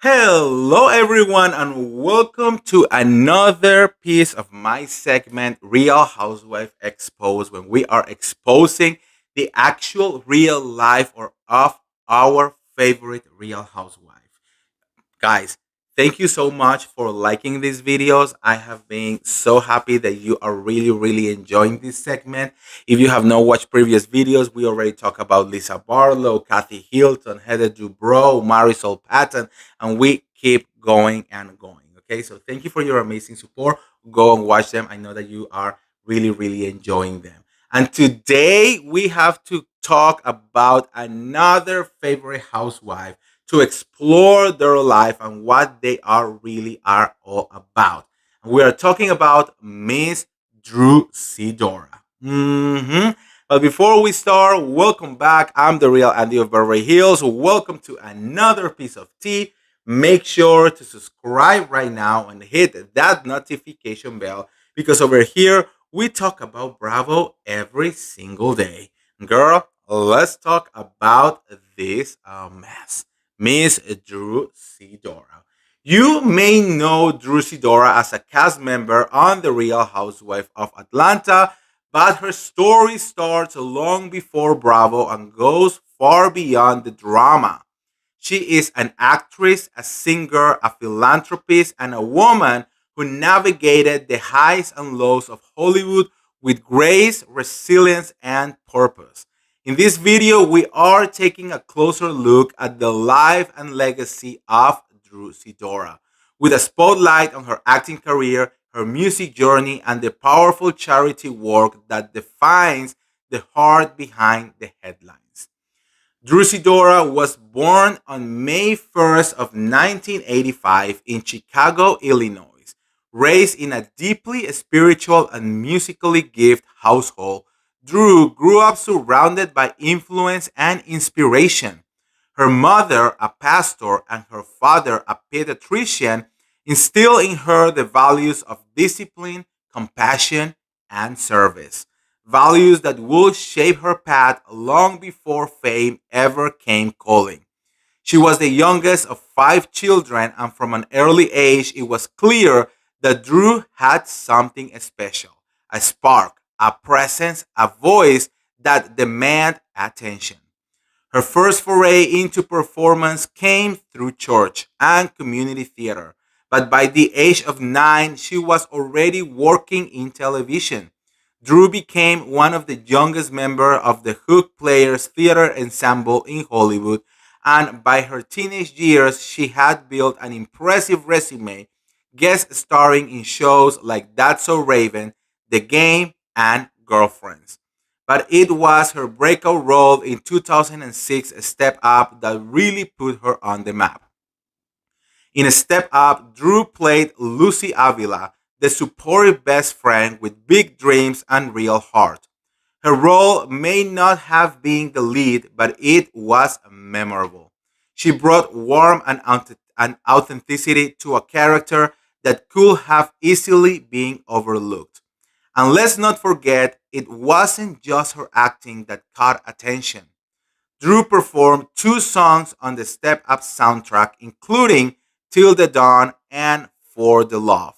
Hello, everyone, and welcome to another piece of my segment, Real Housewife Exposed, when we are exposing the actual real life or of our favorite Real Housewife. Guys, thank you so much for liking these videos. I have been so happy that you are really enjoying this segment. If you have not watched previous videos, we already talked about Lisa Barlow, Kathy Hilton, Heather Dubrow, Marisol Patton, and we keep going and going. Okay, so thank you for your amazing support. Go and watch them. I know that you are really enjoying them. And today we have to talk about another favorite housewife to explore their life and what they are really are all about. We are talking about Miss Drew Sidora. But before we start, welcome back. I'm the real Andy of Beverly Hills. Welcome to another piece of tea. Make sure to subscribe right now and hit that notification bell because over here we talk about Bravo every single day. Girl, let's talk about this mess. Miss Drew Sidora. You may know Drew Sidora as a cast member on The Real Housewife of Atlanta, but her story starts long before Bravo and goes far beyond the drama. She is an actress, a singer, a philanthropist, and a woman who navigated the highs and lows of Hollywood with grace, resilience, and purpose. In this video, we are taking a closer look at the life and legacy of Drew Sidora, with a spotlight on her acting career, her music journey, and the powerful charity work that defines the heart behind the headlines. Drusidora was born on May 1st of 1985 in Chicago, Illinois. Raised in a deeply spiritual and musically gifted household, Drew grew up surrounded by influence and inspiration. Her mother, a pastor, and her father, a pediatrician, instilled in her the values of discipline, compassion, and service, values that would shape her path long before fame ever came calling. She was the youngest of five children, and from an early age, it was clear that Drew had something special, a spark, a presence, a voice that demanded attention. Her first foray into performance came through church and community theater, but by the age of 9, she was already working in television. Drew became one of the youngest members of the Hook Players Theater Ensemble in Hollywood, and by her teenage years, she had built an impressive resume, guest starring in shows like That's So Raven, The Game, and Girlfriends. But it was her breakout role in 2006 Step Up that really put her on the map. In Step Up, Drew played Lucy Avila, the supportive best friend with big dreams and real heart. Her role may not have been the lead, but it was memorable. She brought warmth and authenticity to a character that could have easily been overlooked. And let's not forget, it wasn't just her acting that caught attention. Drew performed two songs on the Step Up soundtrack, including Till the Dawn and For the Love.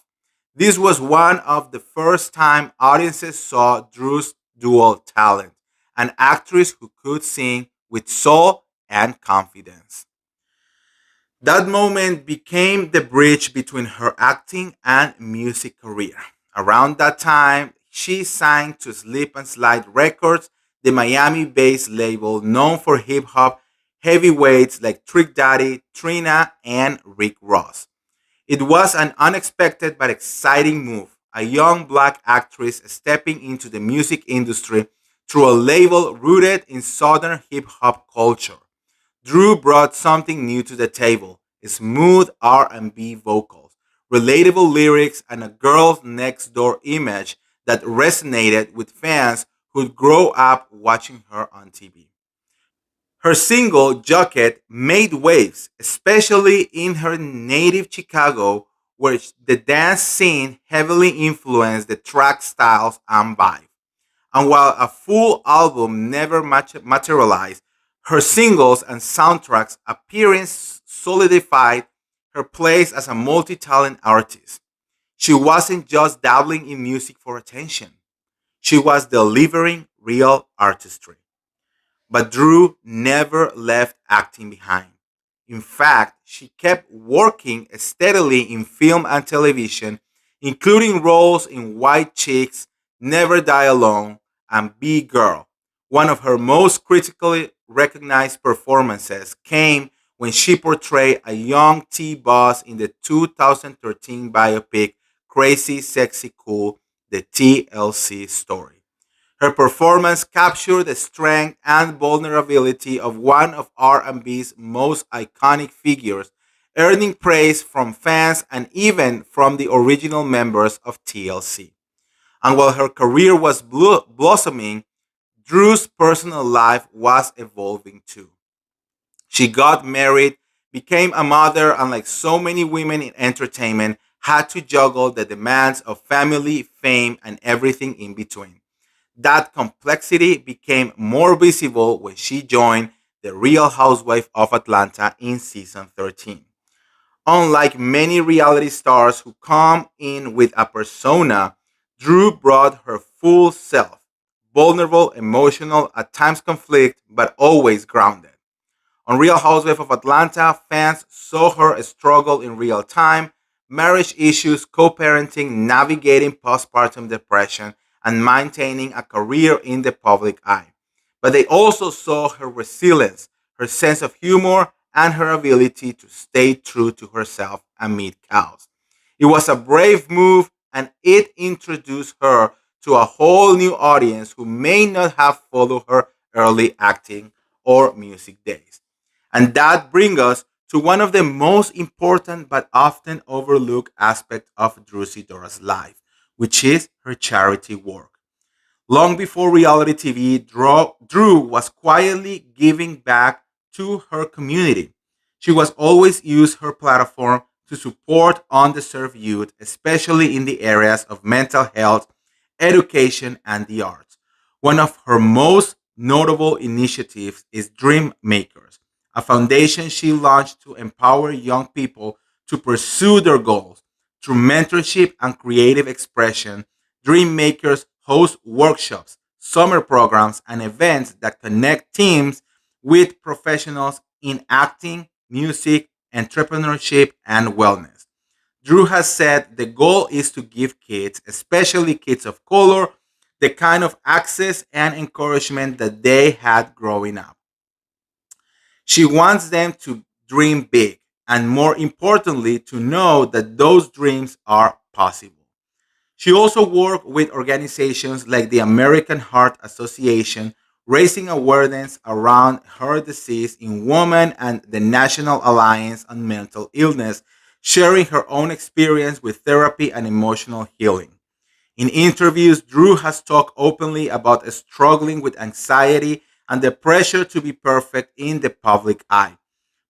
This was one of the first time audiences saw Drew's dual talent, an actress who could sing with soul and confidence. That moment became the bridge between her acting and music career. Around that time, she signed to Slip and Slide Records, the Miami based label known for hip hop heavyweights like Trick Daddy, Trina, and Rick Ross. It was an unexpected but exciting move, a young black actress stepping into the music industry through a label rooted in Southern hip hop culture. Drew brought something new to the table: smooth R&B vocals, relatable lyrics, and a girl next door image that resonated with fans who'd grow up watching her on TV. Her single Jacket made waves, especially in her native Chicago, where the dance scene heavily influenced the track styles and vibe. And while a full album never materialized, her singles and soundtracks appearance solidified her place as a multi talent artist. She wasn't just dabbling in music for attention, she was delivering real artistry. But Drew never left acting behind. In fact, she kept working steadily in film and television, including roles in White Chicks, Never Die Alone, and Be Girl. One of her most critically recognized performances came when she portrayed a young T boss in the 2013 biopic Crazy Sexy Cool, the TLC story. Her performance captured the strength and vulnerability of one of R&B's most iconic figures, earning praise from fans and even from the original members of TLC. And while her career was blossoming, Drew's personal life was evolving too. She got married, became a mother, and like so many women in entertainment, had to juggle the demands of family, fame, and everything in between. That complexity became more visible when she joined The Real Housewife of Atlanta in season 13. Unlike many reality stars who come in with a persona, Drew brought her full self, vulnerable, emotional, at times conflict, but always grounded. On Real Housewives of Atlanta, fans saw her struggle in real time, marriage issues, co parenting, navigating postpartum depression, and maintaining a career in the public eye. But they also saw her resilience, her sense of humor, and her ability to stay true to herself amid chaos. It was a brave move, and it introduced her to a whole new audience who may not have followed her early acting or music days. And that brings us to one of the most important but often overlooked aspects of Drew Sidora's life, which is her charity work. Long before reality TV, Drew was quietly giving back to her community. She was always used her platform to support underserved youth, especially in the areas of mental health, education, and the arts. One of her most notable initiatives is Dream Makers, a foundation she launched to empower young people to pursue their goals. Through mentorship and creative expression, Dream Makers host workshops, summer programs, and events that connect teams with professionals in acting, music, entrepreneurship, and wellness. Drew has said the goal is to give kids, especially kids of color, the kind of access and encouragement that they had growing up. She wants them to dream big and, more importantly, to know that those dreams are possible. She also worked with organizations like the American Heart Association, raising awareness around heart disease in women and the National Alliance on Mental Illness, sharing her own experience with therapy and emotional healing. In interviews, Drew has talked openly about struggling with anxiety and the pressure to be perfect in the public eye.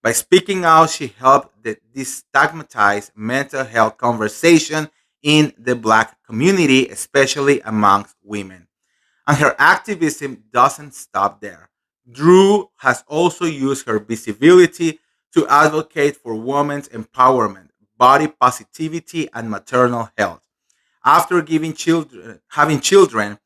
By speaking out, she helped destigmatize mental health conversation in the Black community, especially amongst women. And her activism doesn't stop there. Drew has also used her visibility to advocate for women's empowerment, body positivity, and maternal health. After having children,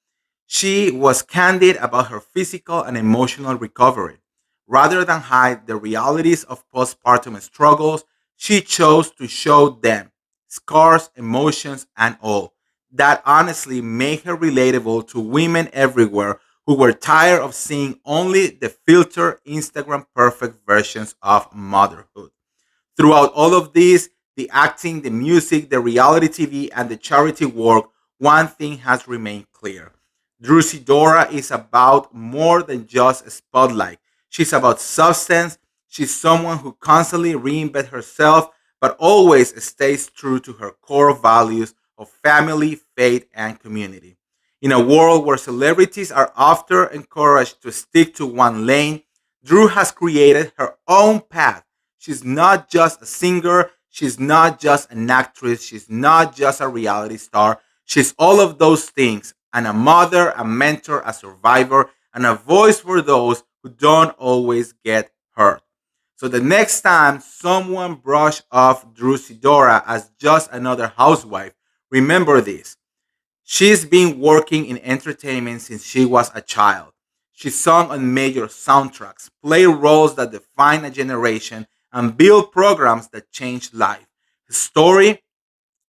she was candid about her physical and emotional recovery. Rather than hide the realities of postpartum struggles, she chose to show them, scars, emotions, and all. That honestly made her relatable to women everywhere who were tired of seeing only the filtered Instagram perfect versions of motherhood. Throughout all of this, the acting, the music, the reality TV, and the charity work, one thing has remained clear. Drusidora is about more than just a spotlight. She's about substance. She's someone who constantly reinvents herself, but always stays true to her core values of family, faith, and community. In a world where celebrities are often encouraged to stick to one lane, Drew has created her own path. She's not just a singer, she's not just an actress, she's not just a reality star. She's all of those things, and a mother, a mentor, a survivor, and a voice for those who don't always get heard. So the next time someone brush off Drew Sidora as just another housewife, remember this. She's been working in entertainment since she was a child. She sung on major soundtracks, played roles that define a generation, and built programs that changed life. Her story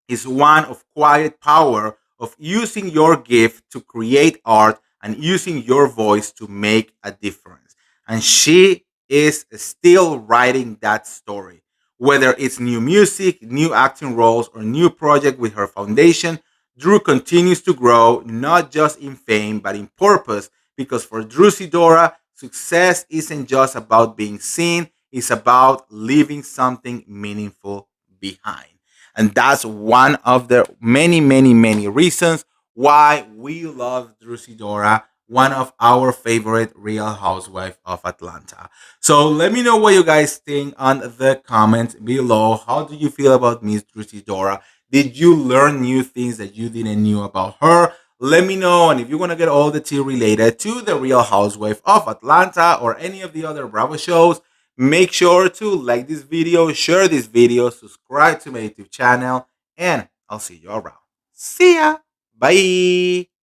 is one of quiet power of using your gift to create art and using your voice to make a difference. And she is still writing that story. Whether it's new music, new acting roles, or new project with her foundation, Drew continues to grow not just in fame but in purpose because for Drew Sidora, success isn't just about being seen, it's about leaving something meaningful behind. And that's one of the many, many, many reasons why we love Drusidora, one of our favorite Real Housewife of Atlanta. So let me know what you guys think on the comments below. How do you feel about Miss Drusidora? Did you learn new things that you didn't know about her? Let me know. And if you want to get all the tea related to the Real Housewife of Atlanta or any of the other Bravo shows, make sure to like this video, share this video, subscribe to my YouTube channel, and I'll see you around. See ya. Bye.